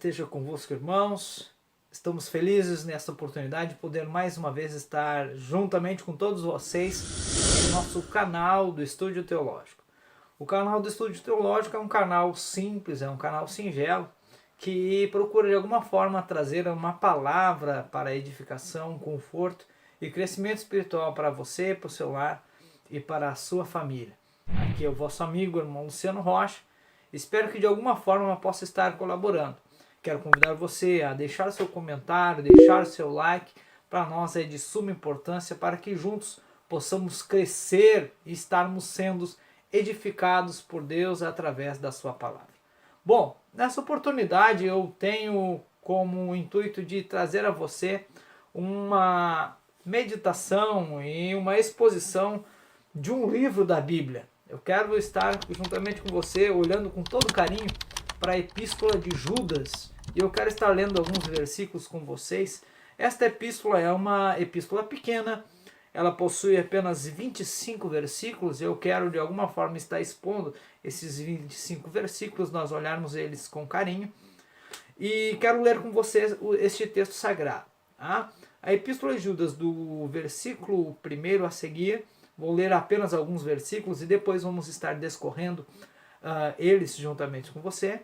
esteja convosco, irmãos. Estamos felizes nessa oportunidade de poder mais uma vez estar juntamente com todos vocês em nosso canal do Estúdio Teológico. O canal do Estúdio Teológico é um canal simples, é um canal singelo, que procura de alguma forma trazer uma palavra para edificação, conforto e crescimento espiritual para você, para o seu lar e para a sua família. Aqui é o vosso amigo, irmão Luciano Rocha. Espero que de alguma forma possa estar colaborando. Quero convidar você a deixar seu comentário, deixar seu like. Para nós é de suma importância para que juntos possamos crescer e estarmos sendo edificados por Deus através da sua palavra. Bom, nessa oportunidade eu tenho como intuito de trazer a você uma meditação e uma exposição de um livro da Bíblia. Eu quero estar juntamente com você, olhando com todo carinho para a Epístola de Judas, e eu quero estar lendo alguns versículos com vocês. Esta epístola é uma epístola pequena, ela possui apenas 25 versículos, eu quero de alguma forma estar expondo esses 25 versículos, nós olharmos eles com carinho, e quero ler com vocês este texto sagrado. Tá? A Epístola de Judas, do versículo 1 a seguir, vou ler apenas alguns versículos e depois vamos estar discorrendo eles juntamente com você,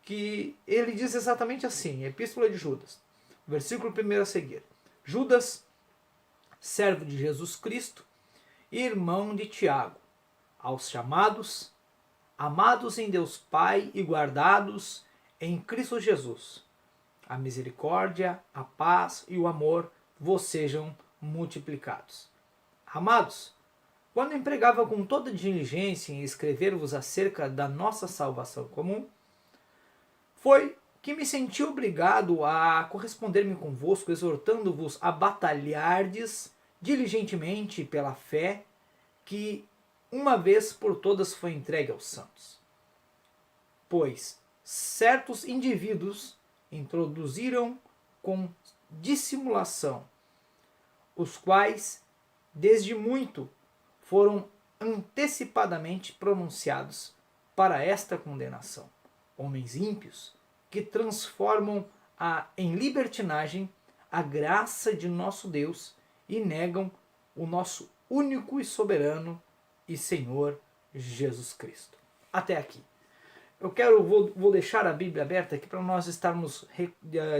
que ele diz exatamente assim, Epístola de Judas, versículo 1 a seguir. Judas, servo de Jesus Cristo, irmão de Tiago, aos chamados, amados em Deus Pai e guardados em Cristo Jesus, a misericórdia, a paz e o amor vos sejam multiplicados. Amados, quando empregava com toda diligência em escrever-vos acerca da nossa salvação comum, foi que me senti obrigado a corresponder-me convosco, exortando-vos a batalhardes diligentemente pela fé que uma vez por todas foi entregue aos santos. Pois certos indivíduos introduziram com dissimulação, os quais desde muito foram antecipadamente pronunciados para esta condenação. Homens ímpios que transformam em libertinagem a graça de nosso Deus e negam o nosso único e soberano e Senhor Jesus Cristo. Até aqui. Vou deixar a Bíblia aberta aqui para nós estarmos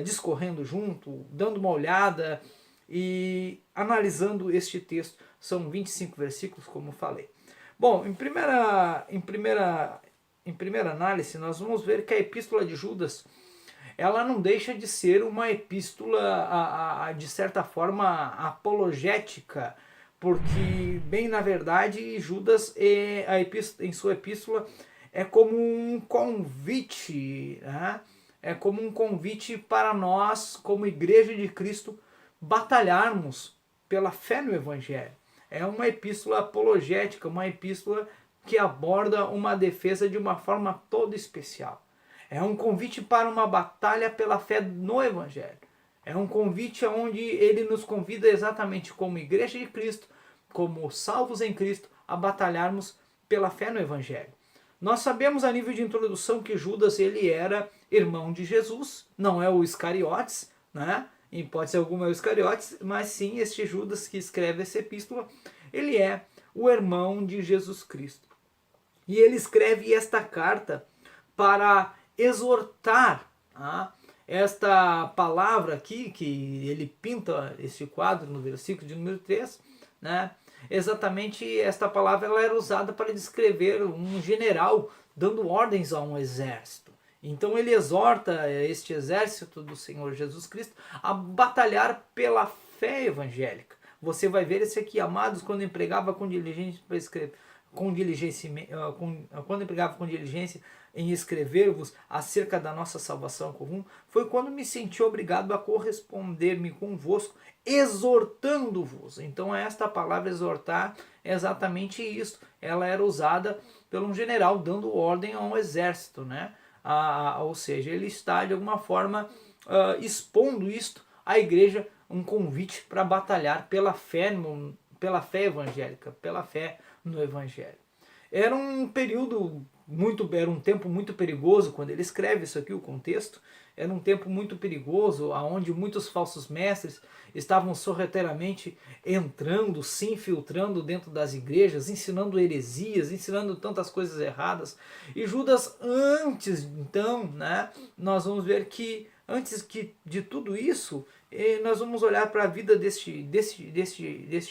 discorrendo junto, dando uma olhada e analisando este texto. São 25 versículos, como falei. Bom, em primeira análise, nós vamos ver que a Epístola de Judas, ela não deixa de ser uma epístola, de certa forma, apologética, porque, bem na verdade, Judas, em sua epístola, é como um convite, né? É como um convite para nós, como Igreja de Cristo, batalharmos pela fé no Evangelho. É uma epístola apologética, uma epístola que aborda uma defesa de uma forma toda especial. É um convite para uma batalha pela fé no Evangelho. É um convite onde ele nos convida exatamente como Igreja de Cristo, como salvos em Cristo, a batalharmos pela fé no Evangelho. Nós sabemos a nível de introdução que Judas ele era irmão de Jesus, não é o Iscariotes, né? Em hipótese alguma é o Iscariotes, mas sim este Judas que escreve essa epístola, ele é o irmão de Jesus Cristo. E ele escreve esta carta para exortar, tá? Esta palavra aqui, que ele pinta esse quadro no versículo de número 3, né? Exatamente esta palavra ela era usada para descrever um general dando ordens a um exército. Então ele exorta este exército do Senhor Jesus Cristo a batalhar pela fé evangélica. Você vai ver esse aqui, amados, quando empregava com diligência para escrever, quando empregava com diligência em escrever-vos acerca da nossa salvação comum, foi quando me senti obrigado a corresponder-me convosco, exortando-vos. Então esta palavra exortar é exatamente isso. Ela era usada por um general dando ordem a um exército, né? Ou seja, ele está de alguma forma expondo isto à igreja, um convite para batalhar pela fé evangélica, pela fé no Evangelho. Era um período era um tempo muito perigoso quando ele escreve isso aqui, o contexto. Era um tempo muito perigoso, onde muitos falsos mestres estavam sorrateiramente entrando, se infiltrando dentro das igrejas, ensinando heresias, ensinando tantas coisas erradas. E Judas, antes então, né, nós vamos ver que antes de tudo isso, nós vamos olhar para a vida deste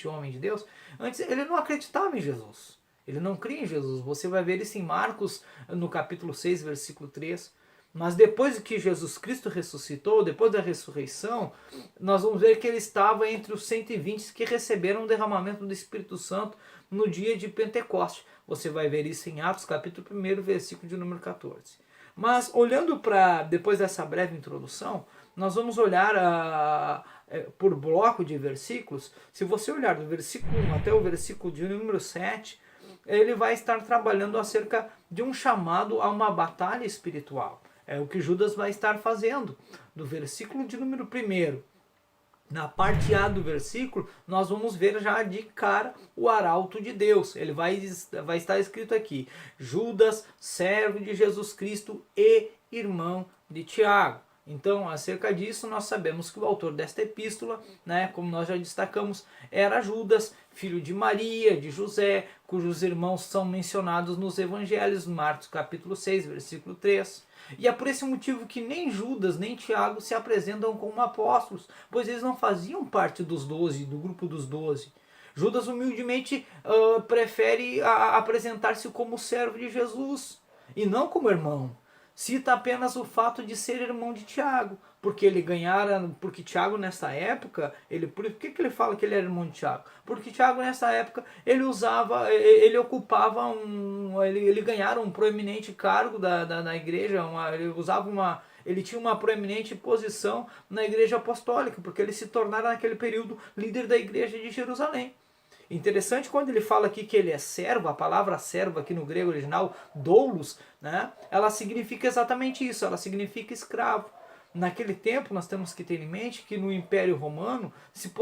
homem de Deus. Antes ele não acreditava em Jesus. Ele não cria em Jesus. Você vai ver isso em Marcos, no capítulo 6, versículo 3. Mas depois que Jesus Cristo ressuscitou, depois da ressurreição, nós vamos ver que ele estava entre os 120 que receberam o derramamento do Espírito Santo no dia de Pentecoste. Você vai ver isso em Atos, capítulo 1, versículo de número 14. Mas olhando para, depois dessa breve introdução, nós vamos olhar por bloco de versículos. Se você olhar do versículo 1 até o versículo de número 7, ele vai estar trabalhando acerca de um chamado a uma batalha espiritual. É o que Judas vai estar fazendo. Do versículo de número 1, na parte A do versículo, nós vamos ver já de cara o arauto de Deus. Ele vai estar escrito aqui: Judas, servo de Jesus Cristo e irmão de Tiago. Então, acerca disso, nós sabemos que o autor desta epístola, né, como nós já destacamos, era Judas, filho de Maria, de José, cujos irmãos são mencionados nos evangelhos, Marcos capítulo 6, versículo 3. E é por esse motivo que nem Judas nem Tiago se apresentam como apóstolos, pois eles não faziam parte dos 12, do grupo dos 12. Judas humildemente prefere apresentar-se como servo de Jesus e não como irmão. Cita apenas o fato de ser irmão de Tiago, porque ele ganhara, porque Tiago nessa época, por que ele fala que ele era irmão de Tiago? Porque Tiago nessa época ele ocupava ele ganhara um proeminente cargo na igreja, ele tinha uma proeminente posição na igreja apostólica, porque ele se tornara naquele período líder da igreja de Jerusalém. Interessante quando ele fala aqui que ele é servo, a palavra servo aqui no grego original, doulos, né? Ela significa exatamente isso, ela significa escravo. Naquele tempo nós temos que ter em mente que no Império Romano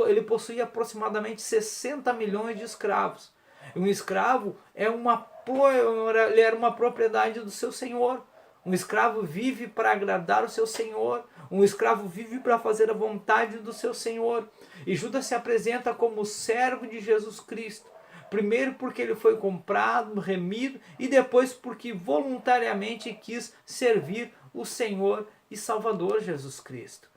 ele possuía aproximadamente 60 milhões de escravos. Um escravo ele era uma propriedade do seu senhor. Um escravo vive para agradar o seu senhor. Um escravo vive para fazer a vontade do seu senhor. E Judas se apresenta como servo de Jesus Cristo. Primeiro porque ele foi comprado, remido, e depois porque voluntariamente quis servir o Senhor e Salvador Jesus Cristo.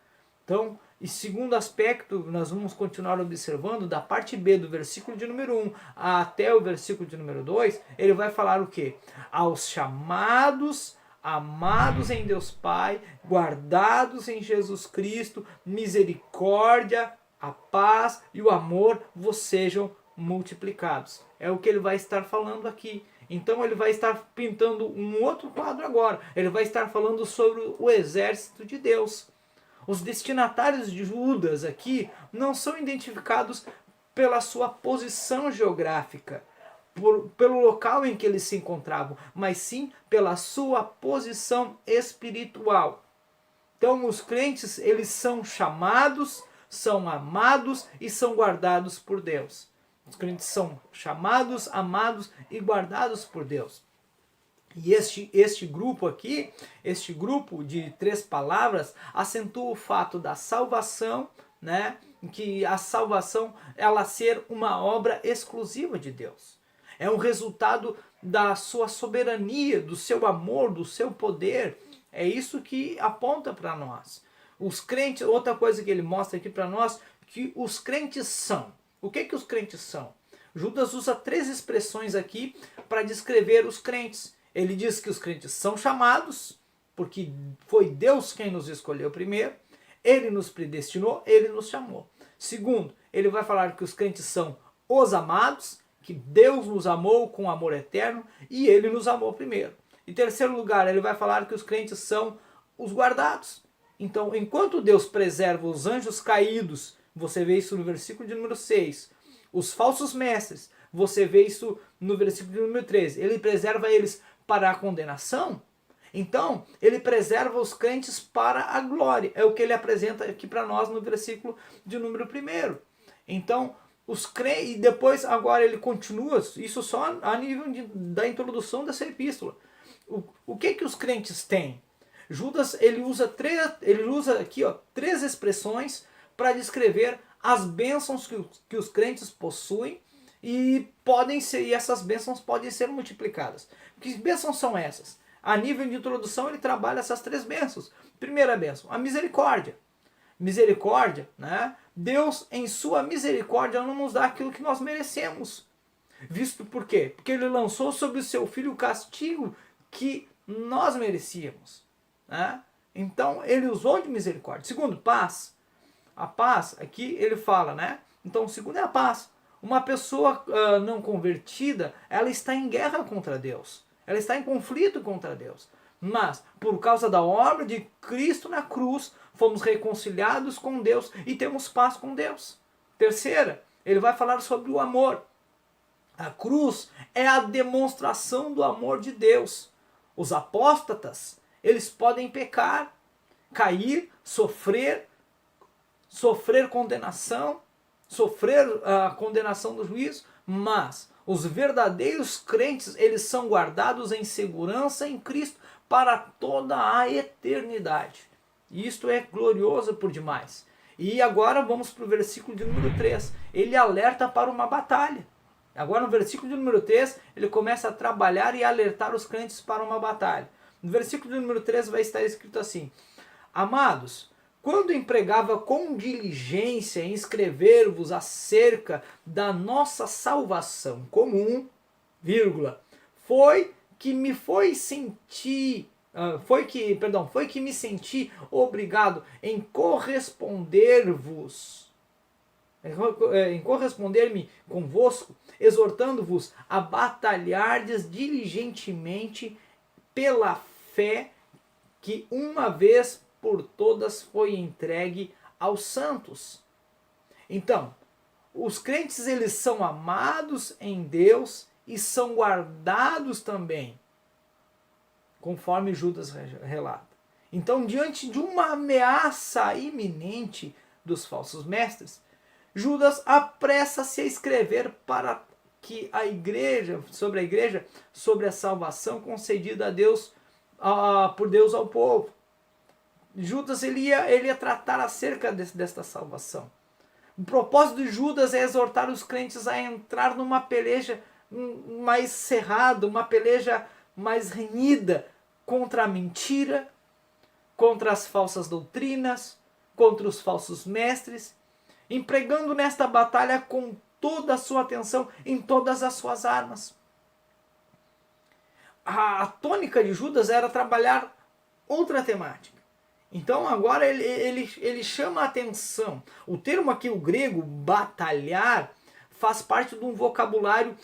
Então, e segundo aspecto, nós vamos continuar observando, da parte B do versículo de número 1 até o versículo de número 2, ele vai falar o quê? Aos chamados, amados em Deus Pai, guardados em Jesus Cristo, misericórdia, a paz e o amor vos sejam multiplicados. É o que ele vai estar falando aqui. Então ele vai estar pintando um outro quadro agora. Ele vai estar falando sobre o exército de Deus. Os destinatários de Judas aqui não são identificados pela sua posição geográfica, pelo local em que eles se encontravam, mas sim pela sua posição espiritual. Então os crentes, eles são chamados, são amados e são guardados por Deus. Os crentes são chamados, amados e guardados por Deus. E este grupo aqui, este grupo de 3 palavras, acentua o fato da salvação, né? Que a salvação ela ser uma obra exclusiva de Deus. É um resultado da sua soberania, do seu amor, do seu poder. É isso que aponta para nós. Os crentes, outra coisa que ele mostra aqui para nós, que os crentes são. O que os crentes são? Judas usa 3 expressões aqui para descrever os crentes. Ele diz que os crentes são chamados, porque foi Deus quem nos escolheu primeiro. Ele nos predestinou, ele nos chamou. Segundo, ele vai falar que os crentes são os amados, que Deus nos amou com amor eterno e ele nos amou primeiro. Em terceiro lugar, ele vai falar que os crentes são os guardados. Então, enquanto Deus preserva os anjos caídos, você vê isso no versículo de número 6, os falsos mestres, você vê isso no versículo de número 13, ele preserva eles para a condenação. Então, ele preserva os crentes para a glória. É o que ele apresenta aqui para nós no versículo de número 1. Então, E depois, agora ele continua, isso só a nível da introdução dessa epístola. O que os crentes têm? Judas ele usa aqui três expressões para descrever as bênçãos que os crentes possuem e essas bênçãos podem ser multiplicadas. Que bênçãos são essas? A nível de introdução ele trabalha essas três bênçãos. Primeira bênção, a misericórdia. Misericórdia, né? Deus em sua misericórdia não nos dá aquilo que nós merecemos. Visto por quê? Porque ele lançou sobre o seu filho o castigo que nós merecíamos. Né? Então ele usou de misericórdia. Segundo, paz. A paz, aqui ele fala, né? Então o segundo é a paz. Uma pessoa não convertida, ela está em guerra contra Deus. Ela está em conflito contra Deus. Mas, por causa da obra de Cristo na cruz, fomos reconciliados com Deus e temos paz com Deus. Terceira, ele vai falar sobre o amor. A cruz é a demonstração do amor de Deus. Os apóstatas, eles podem pecar, cair, sofrer condenação, sofrer a condenação do juízo, mas os verdadeiros crentes, eles são guardados em segurança em Cristo para toda a eternidade. Isto é glorioso por demais. E agora vamos para o versículo de número 3. Ele alerta para uma batalha. Agora no versículo de número 3, ele começa a trabalhar e alertar os crentes para uma batalha. No versículo de número 3 vai estar escrito assim: Amados, quando empregava com diligência em escrever-vos acerca da nossa salvação comum, foi que me senti obrigado em corresponder-me convosco, exortando-vos a batalhardes diligentemente pela fé que uma vez por todas foi entregue aos santos. Então, os crentes eles são amados em Deus e são guardados também, conforme Judas relata. Então, diante de uma ameaça iminente dos falsos mestres, Judas apressa-se a escrever para que sobre a salvação concedida a Deus, por Deus ao povo. Judas ele ia tratar acerca desta salvação. O propósito de Judas é exortar os crentes a entrar numa peleja mais cerrada, uma peleja mais renhida contra a mentira, contra as falsas doutrinas, contra os falsos mestres, empregando nesta batalha com toda a sua atenção em todas as suas armas. A tônica de Judas era trabalhar outra temática. Então agora ele chama a atenção. O termo aqui, o grego, batalhar, faz parte de um vocabulário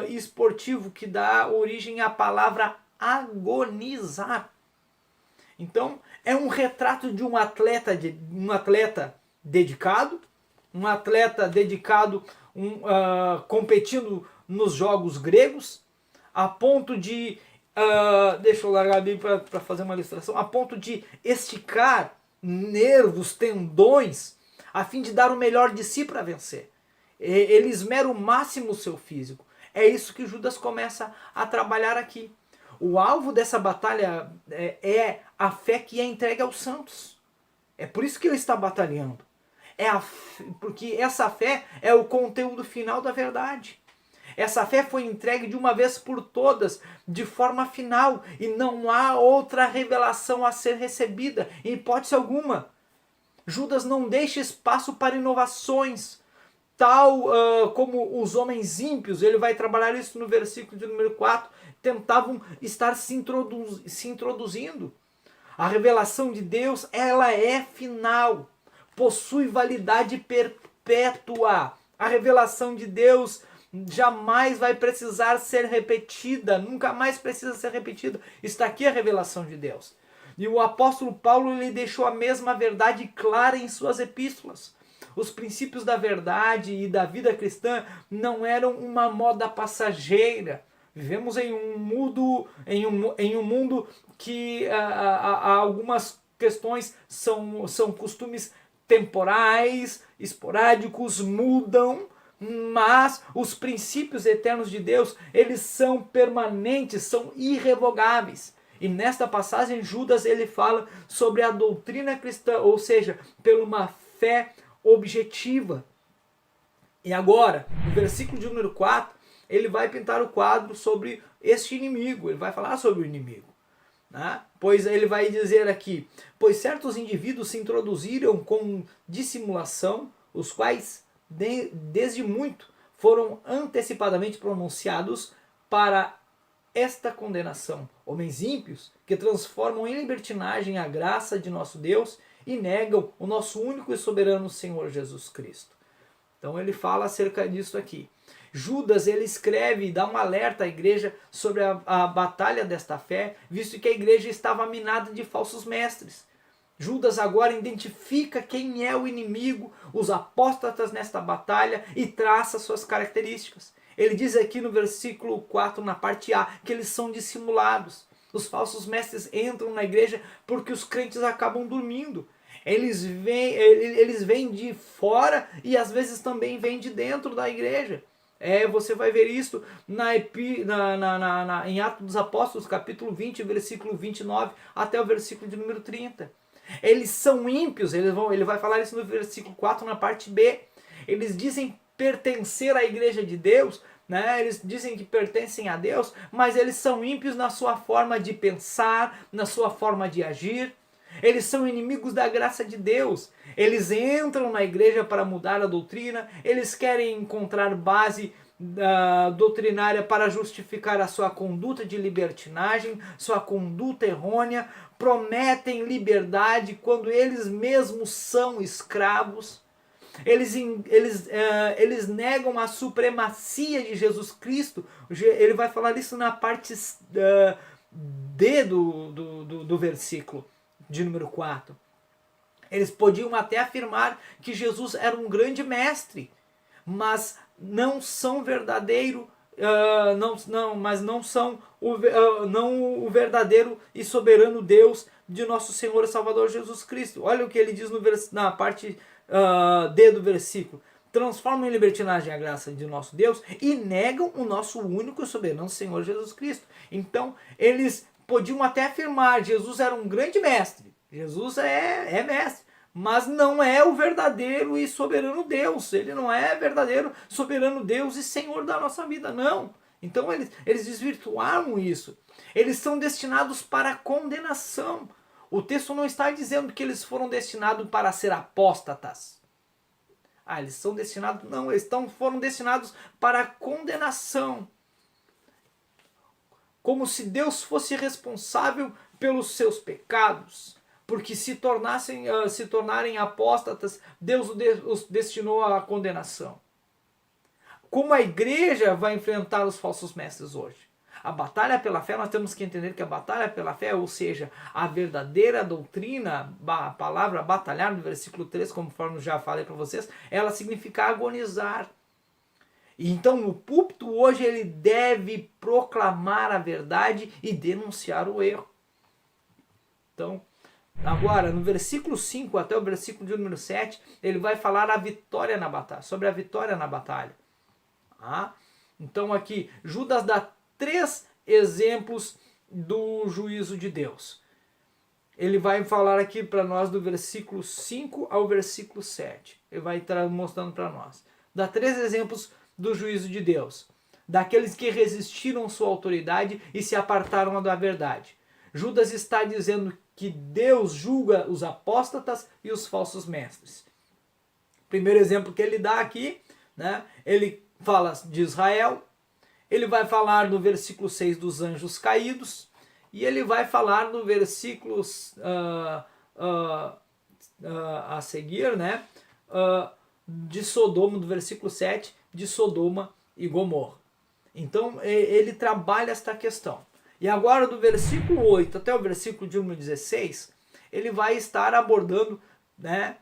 esportivo que dá origem à palavra agonizar. Então é um retrato de um atleta dedicado, competindo nos jogos gregos, a ponto de deixa eu largar bem para fazer uma ilustração, a ponto de esticar nervos, tendões, a fim de dar o melhor de si para vencer. Ele esmera o máximo o seu físico. É isso que Judas começa a trabalhar aqui. O alvo dessa batalha é a fé que é entregue aos santos. É por isso que ele está batalhando. Porque essa fé é o conteúdo final da verdade. Essa fé foi entregue de uma vez por todas, de forma final, e não há outra revelação a ser recebida, em hipótese alguma. Judas não deixa espaço para inovações, tal como os homens ímpios, ele vai trabalhar isso no versículo de número 4, tentavam estar se introduzindo. A revelação de Deus, ela é final, possui validade perpétua. A revelação de Deus jamais vai precisar ser repetida, nunca mais precisa ser repetida. Está aqui a revelação de Deus. E o apóstolo Paulo ele deixou a mesma verdade clara em suas epístolas. Os princípios da verdade e da vida cristã não eram uma moda passageira. Vivemos em um mundo que algumas questões são costumes temporais, esporádicos, mudam, mas os princípios eternos de Deus, eles são permanentes, são irrevogáveis. E nesta passagem, Judas ele fala sobre a doutrina cristã, ou seja, por uma fé objetiva. E agora, no versículo de número 4, ele vai pintar o quadro sobre este inimigo, ele vai falar sobre o inimigo. Né? Pois ele vai dizer aqui, pois certos indivíduos se introduziram com dissimulação, os quais desde muito foram antecipadamente pronunciados para esta condenação. Homens ímpios que transformam em libertinagem a graça de nosso Deus e negam o nosso único e soberano Senhor Jesus Cristo. Então ele fala acerca disso aqui. Judas ele escreve e dá um alerta à igreja sobre a batalha desta fé, visto que a igreja estava minada de falsos mestres. Judas agora identifica quem é o inimigo, os apóstatas nesta batalha e traça suas características. Ele diz aqui no versículo 4, na parte A, que eles são dissimulados. Os falsos mestres entram na igreja porque os crentes acabam dormindo. Eles vêm de fora e às vezes também vêm de dentro da igreja. Você vai ver isso em Atos dos Apóstolos, capítulo 20, versículo 29 até o versículo de número 30. Eles são ímpios, ele vai falar isso no versículo 4, na parte B. Eles dizem pertencer à igreja de Deus, né? Eles dizem que pertencem a Deus, mas eles são ímpios na sua forma de pensar, na sua forma de agir. Eles são inimigos da graça de Deus. Eles entram na igreja para mudar a doutrina, eles querem encontrar base doutrinária para justificar a sua conduta de libertinagem, sua conduta errônea, prometem liberdade quando eles mesmos são escravos. Eles negam a supremacia de Jesus Cristo. Ele vai falar isso na parte D do versículo de número 4. Eles podiam até afirmar que Jesus era um grande mestre, mas não são verdadeiro, mas não são o verdadeiro e soberano Deus de nosso Senhor e Salvador Jesus Cristo. Olha o que ele diz na parte D do versículo. Transformam em libertinagem a graça de nosso Deus e negam o nosso único e soberano Senhor Jesus Cristo. Então, eles podiam até afirmar, Jesus era um grande mestre, Jesus é mestre, mas não é o verdadeiro e soberano Deus, ele não é verdadeiro, soberano Deus e Senhor da nossa vida, não. Então eles desvirtuaram isso, eles são destinados para a condenação. O texto não está dizendo que eles foram destinados para ser apóstatas. Eles são destinados, não, foram destinados para a condenação. Como se Deus fosse responsável pelos seus pecados, porque se tornarem apóstatas, Deus os destinou à condenação. Como a igreja vai enfrentar os falsos mestres hoje? A batalha pela fé, nós temos que entender que a batalha pela fé, ou seja, a verdadeira doutrina, a palavra batalhar, no versículo 3, conforme já falei para vocês, ela significa agonizar. Então o púlpito hoje ele deve proclamar a verdade e denunciar o erro. Então, agora no versículo 5 até o versículo de número 7, ele vai falar a vitória na batalha, sobre a vitória na batalha. Então aqui, Judas dá 3 exemplos do juízo de Deus. Ele vai falar aqui para nós do versículo 5 ao versículo 7. Ele vai estar mostrando para nós. Dá 3 exemplos do juízo de Deus, daqueles que resistiram sua autoridade e se apartaram da verdade. Judas está dizendo que Deus julga os apóstatas e os falsos mestres. Primeiro exemplo que ele dá aqui, né, ele fala de Israel, ele vai falar no versículo 6 dos anjos caídos, e ele vai falar no versículo a seguir, né, de Sodoma, do versículo 7, de Sodoma e Gomorra. Então ele trabalha esta questão. E agora do versículo 8 até o versículo de número 16, ele vai estar abordando, né,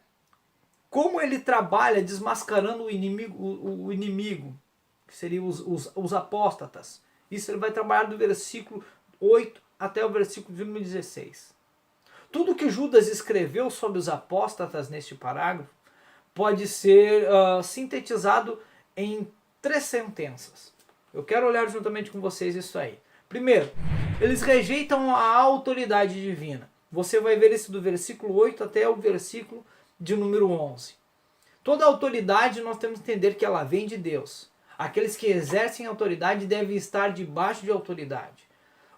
como ele trabalha desmascarando o inimigo, que seriam os apóstatas. Isso ele vai trabalhar do versículo 8 até o versículo de número 16. Tudo que Judas escreveu sobre os apóstatas neste parágrafo pode ser sintetizado em 3 sentenças. Eu quero olhar juntamente com vocês isso aí. Primeiro, eles rejeitam a autoridade divina. Você vai ver isso do versículo 8 até o versículo de número 11. Toda autoridade nós temos que entender que ela vem de Deus. Aqueles que exercem autoridade devem estar debaixo de autoridade.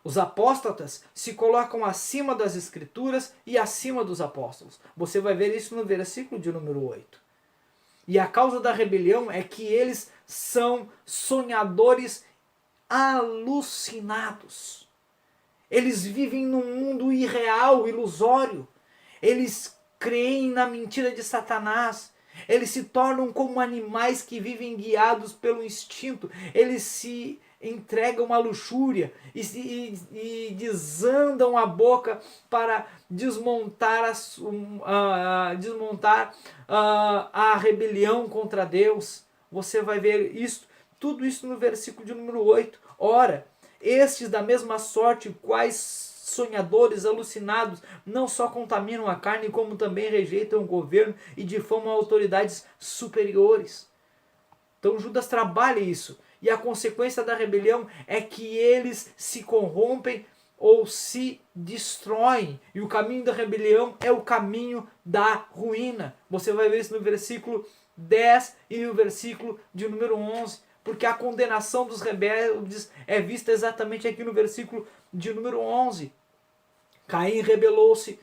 Os apóstatas se colocam acima das escrituras e acima dos apóstolos. Você vai ver isso no versículo de número 8. E a causa da rebelião é que eles são sonhadores alucinados. Eles vivem num mundo irreal, ilusório. Eles creem na mentira de Satanás. Eles se tornam como animais que vivem guiados pelo instinto. Eles se entregam à luxúria e desandam a boca para desmontar a rebelião contra Deus. Você vai ver isso, tudo isso no versículo de número 8. Ora, estes da mesma sorte, quais sonhadores alucinados, não só contaminam a carne, como também rejeitam o governo e difamam autoridades superiores. Então Judas trabalha isso. E a consequência da rebelião é que eles se corrompem ou se destroem. E o caminho da rebelião é o caminho da ruína. Você vai ver isso no versículo 10 e no versículo de número 11. Porque a condenação dos rebeldes é vista exatamente aqui no versículo de número 11. Caim rebelou-se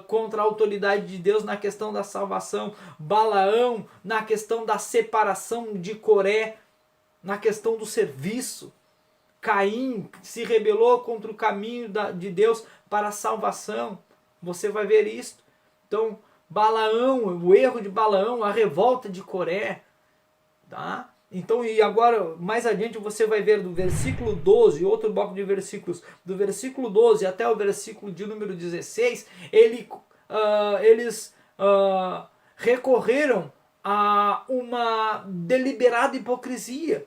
contra a autoridade de Deus na questão da salvação. Balaão na questão da separação de Coré, na questão do serviço. Caim se rebelou contra o caminho de Deus para a salvação. Você vai ver isso. Então, Balaão, o erro de Balaão, a revolta de Coré. Tá? Então, e agora, mais adiante, você vai ver do versículo 12, outro bloco de versículos, do versículo 12 até o versículo de número 16, eles recorreram a uma deliberada hipocrisia.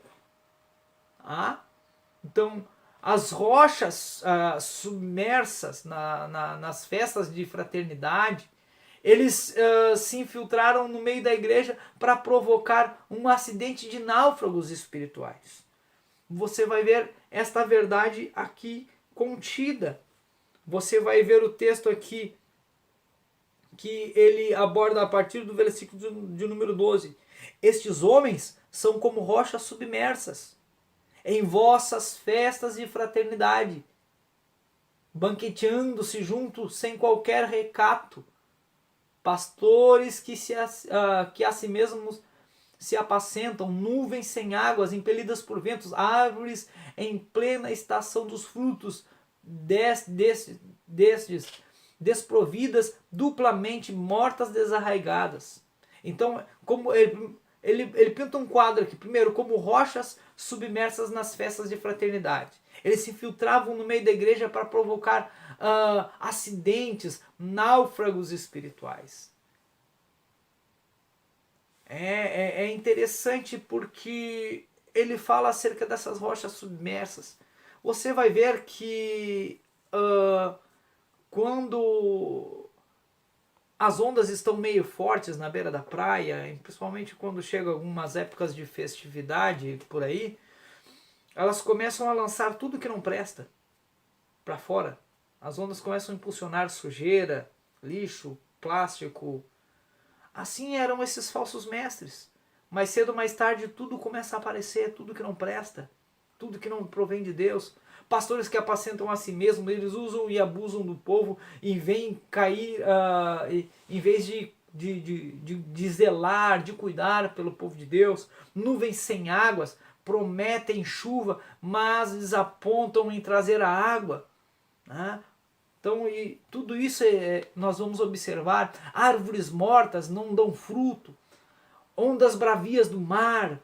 Então, as rochas submersas nas festas de fraternidade, eles se infiltraram no meio da igreja para provocar um acidente de náufragos espirituais. Você vai ver esta verdade aqui contida. Você vai ver o texto aqui que ele aborda a partir do versículo de número 12. Estes homens são como rochas submersas em vossas festas de fraternidade, banqueteando-se juntos sem qualquer recato, pastores que a si mesmos se apacentam, nuvens sem águas, impelidas por ventos, árvores em plena estação dos frutos, destes desprovidas, duplamente mortas, desarraigadas. Então, como ele pinta um quadro aqui, primeiro, como rochas submersas nas festas de fraternidade. Eles se infiltravam no meio da igreja para provocar acidentes, náufragos espirituais. É interessante porque ele fala acerca dessas rochas submersas. Você vai ver que quando as ondas estão meio fortes na beira da praia, principalmente quando chegam algumas épocas de festividade por aí, elas começam a lançar tudo que não presta para fora. As ondas começam a impulsionar sujeira, lixo, plástico. Assim eram esses falsos mestres. Mais cedo ou mais tarde tudo começa a aparecer, tudo que não presta, tudo que não provém de Deus. Pastores que apacentam a si mesmos, eles usam e abusam do povo e vêm cair, em vez de zelar, de cuidar pelo povo de Deus. Nuvens sem águas, prometem chuva, mas desapontam em trazer a água. Né? Então, e tudo isso nós vamos observar. Árvores mortas não dão fruto, ondas bravias do mar,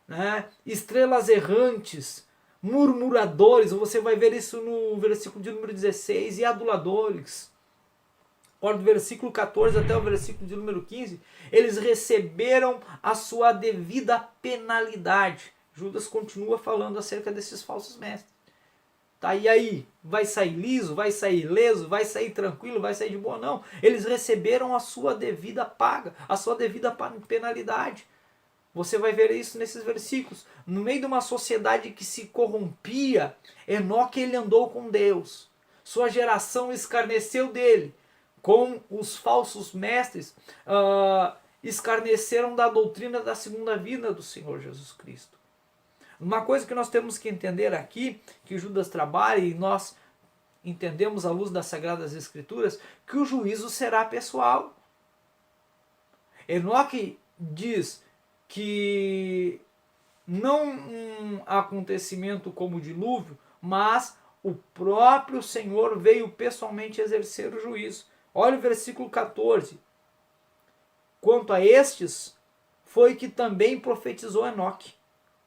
né? Estrelas errantes, murmuradores, você vai ver isso no versículo de número 16, e aduladores. Do versículo 14 até o versículo de número 15, eles receberam a sua devida penalidade. Judas continua falando acerca desses falsos mestres. Tá, e aí? Vai sair liso? Vai sair ileso? Vai sair tranquilo? Vai sair de boa? Não. Eles receberam a sua devida paga, a sua devida penalidade. Você vai ver isso nesses versículos. No meio de uma sociedade que se corrompia, Enoque ele andou com Deus. Sua geração escarneceu dele. Com os falsos mestres, escarneceram da doutrina da segunda vinda do Senhor Jesus Cristo. Uma coisa que nós temos que entender aqui, que Judas trabalha e nós entendemos à luz das Sagradas Escrituras, que o juízo será pessoal. Enoque diz que não um acontecimento como o dilúvio, mas o próprio Senhor veio pessoalmente exercer o juízo. Olha o versículo 14. Quanto a estes, foi que também profetizou Enoque,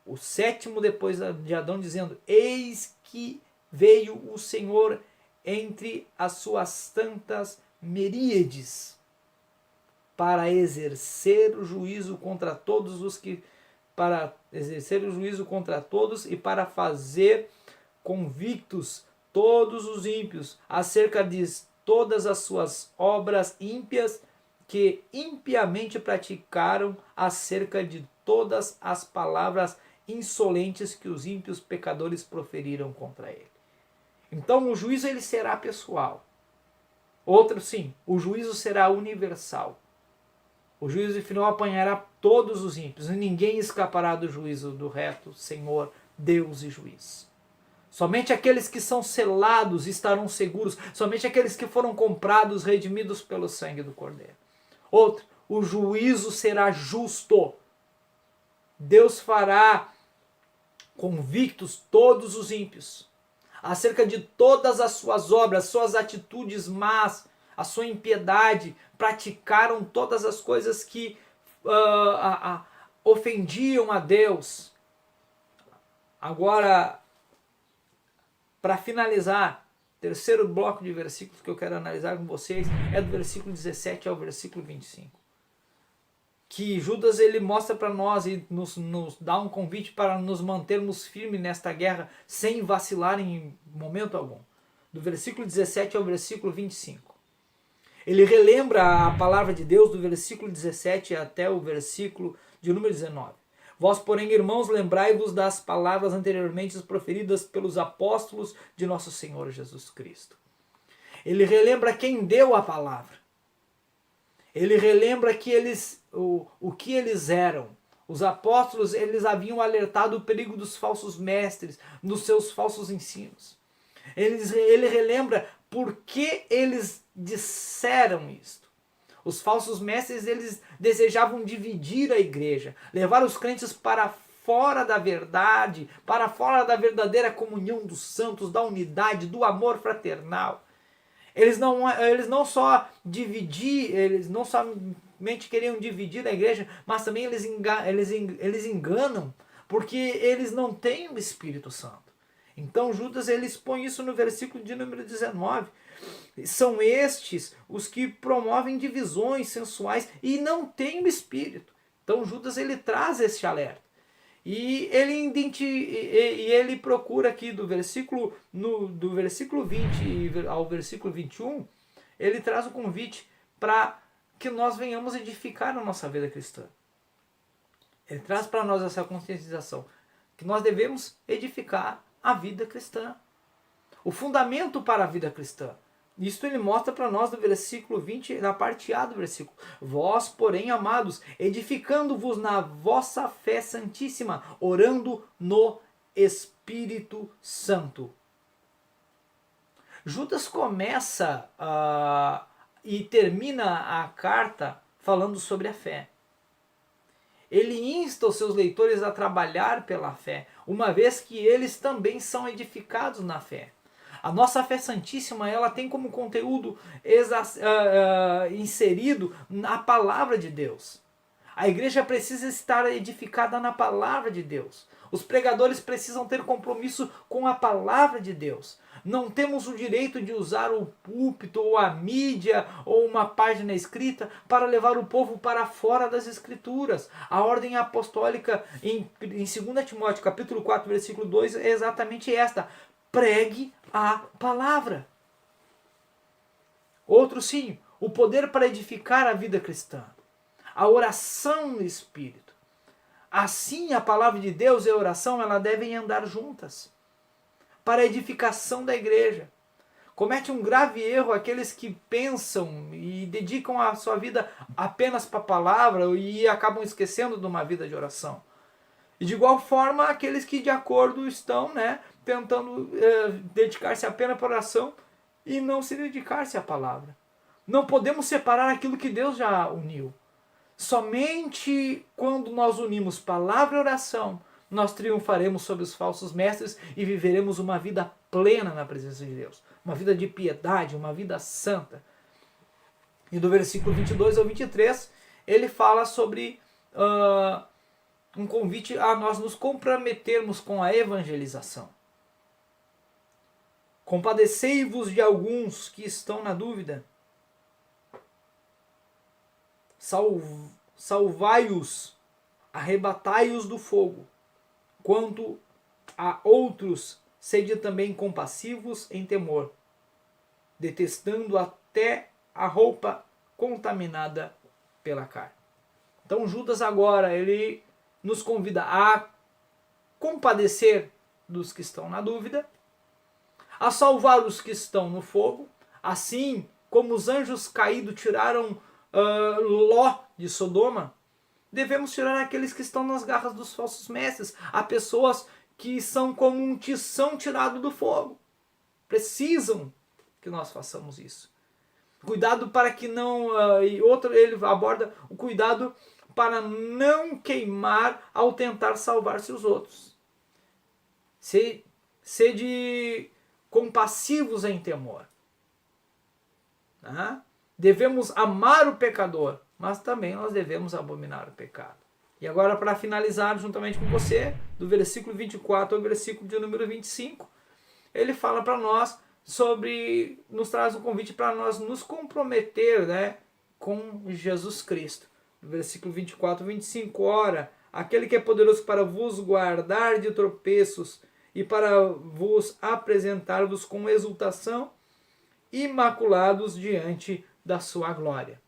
o sétimo depois de Adão, dizendo: eis que veio o Senhor entre as suas tantas miríades, para exercer o juízo contra todos e para fazer convictos todos os ímpios acerca de todas as suas obras ímpias que impiamente praticaram, acerca de todas as palavras insolentes que os ímpios pecadores proferiram contra ele. Então o juízo ele será pessoal. Outro sim, o juízo será universal. O juízo final apanhará todos os ímpios, e ninguém escapará do juízo do reto Senhor, Deus e juiz. Somente aqueles que são selados estarão seguros, somente aqueles que foram comprados, redimidos pelo sangue do Cordeiro. Outro, o juízo será justo. Deus fará convictos todos os ímpios, acerca de todas as suas obras, suas atitudes más, a sua impiedade, praticaram todas as coisas que ofendiam a Deus. Agora, para finalizar, terceiro bloco de versículos que eu quero analisar com vocês é do versículo 17 ao versículo 25. Que Judas ele mostra para nós e nos dá um convite para nos mantermos firmes nesta guerra sem vacilar em momento algum. Do versículo 17 ao versículo 25. Ele relembra a palavra de Deus do versículo 17 até o versículo de número 19. Vós, porém, irmãos, lembrai-vos das palavras anteriormente proferidas pelos apóstolos de nosso Senhor Jesus Cristo. Ele relembra quem deu a palavra. Ele relembra que o que eles eram. Os apóstolos eles haviam alertado o perigo dos falsos mestres, dos seus falsos ensinos. Ele relembra por que eles disseram isto. Os falsos mestres eles desejavam dividir a igreja, levar os crentes para fora da verdade, para fora da verdadeira comunhão dos santos, da unidade, do amor fraternal. Eles não só somente queriam dividir a igreja, mas também eles enganam, porque eles não têm o Espírito Santo. Então Judas ele expõe isso no versículo de número 19. São estes os que promovem divisões sensuais e não têm o Espírito. Então Judas ele traz este alerta. E ele procura aqui do versículo 20 ao versículo 21, ele traz o convite para que nós venhamos edificar a nossa vida cristã. Ele traz para nós essa conscientização, que nós devemos edificar a vida cristã. O fundamento para a vida cristã. Isto ele mostra para nós no versículo 20, na parte A do versículo. Vós, porém, amados, edificando-vos na vossa fé santíssima, orando no Espírito Santo. Judas começa e termina a carta falando sobre a fé. Ele insta os seus leitores a trabalhar pela fé, uma vez que eles também são edificados na fé. A nossa fé santíssima ela tem como conteúdo inserido na palavra de Deus. A igreja precisa estar edificada na palavra de Deus. Os pregadores precisam ter compromisso com a palavra de Deus. Não temos o direito de usar o púlpito ou a mídia ou uma página escrita para levar o povo para fora das escrituras. A ordem apostólica em 2 Timóteo capítulo 4, versículo 2 é exatamente esta. Pregue a palavra. Outro sim, o poder para edificar a vida cristã. A oração no Espírito. Assim, a palavra de Deus e a oração, elas devem andar juntas para a edificação da igreja. Comete um grave erro aqueles que pensam e dedicam a sua vida apenas para a palavra e acabam esquecendo de uma vida de oração. E de igual forma, aqueles que de acordo estão, tentando dedicar-se apenas para a oração e não se dedicar-se à palavra. Não podemos separar aquilo que Deus já uniu. Somente quando nós unimos palavra e oração, nós triunfaremos sobre os falsos mestres e viveremos uma vida plena na presença de Deus. Uma vida de piedade, uma vida santa. E do versículo 22 ao 23, ele fala sobre um convite a nós nos comprometermos com a evangelização. Compadecei-vos de alguns que estão na dúvida. Salvai-os, arrebatai-os do fogo. Quanto a outros, sede também compassivos em temor, detestando até a roupa contaminada pela carne. Então Judas agora, ele nos convida a compadecer dos que estão na dúvida, a salvar os que estão no fogo, assim como os anjos caídos tiraram Ló de Sodoma, devemos tirar aqueles que estão nas garras dos falsos mestres, a pessoas que são como um tição tirado do fogo. Precisam que nós façamos isso. Cuidado para que não... e outro, ele aborda o cuidado para não queimar ao tentar salvar-se os outros. Sede compassivos em temor. Devemos amar o pecador, mas também nós devemos abominar o pecado. E agora, para finalizar juntamente com você, do versículo 24 ao versículo de número 25, ele fala para nós nos traz um convite para nós nos comprometer, com Jesus Cristo. No versículo 24 e 25, ora, aquele que é poderoso para vos guardar de tropeços e para vos apresentar-vos com exultação, imaculados diante da sua glória.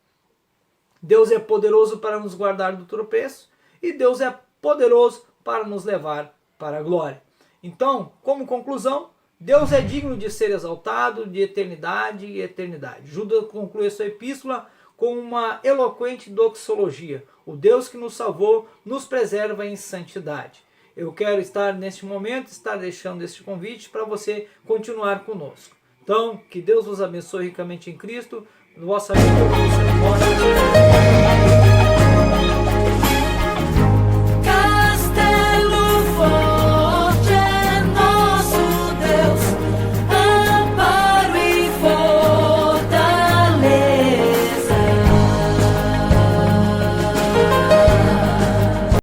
Deus é poderoso para nos guardar do tropeço e Deus é poderoso para nos levar para a glória. Então, como conclusão, Deus é digno de ser exaltado de eternidade e eternidade. Judas conclui a sua epístola com uma eloquente doxologia. O Deus que nos salvou nos preserva em santidade. Eu quero estar neste momento, deixando este convite para você continuar conosco. Então, que Deus vos abençoe ricamente em Cristo. Vossa vida,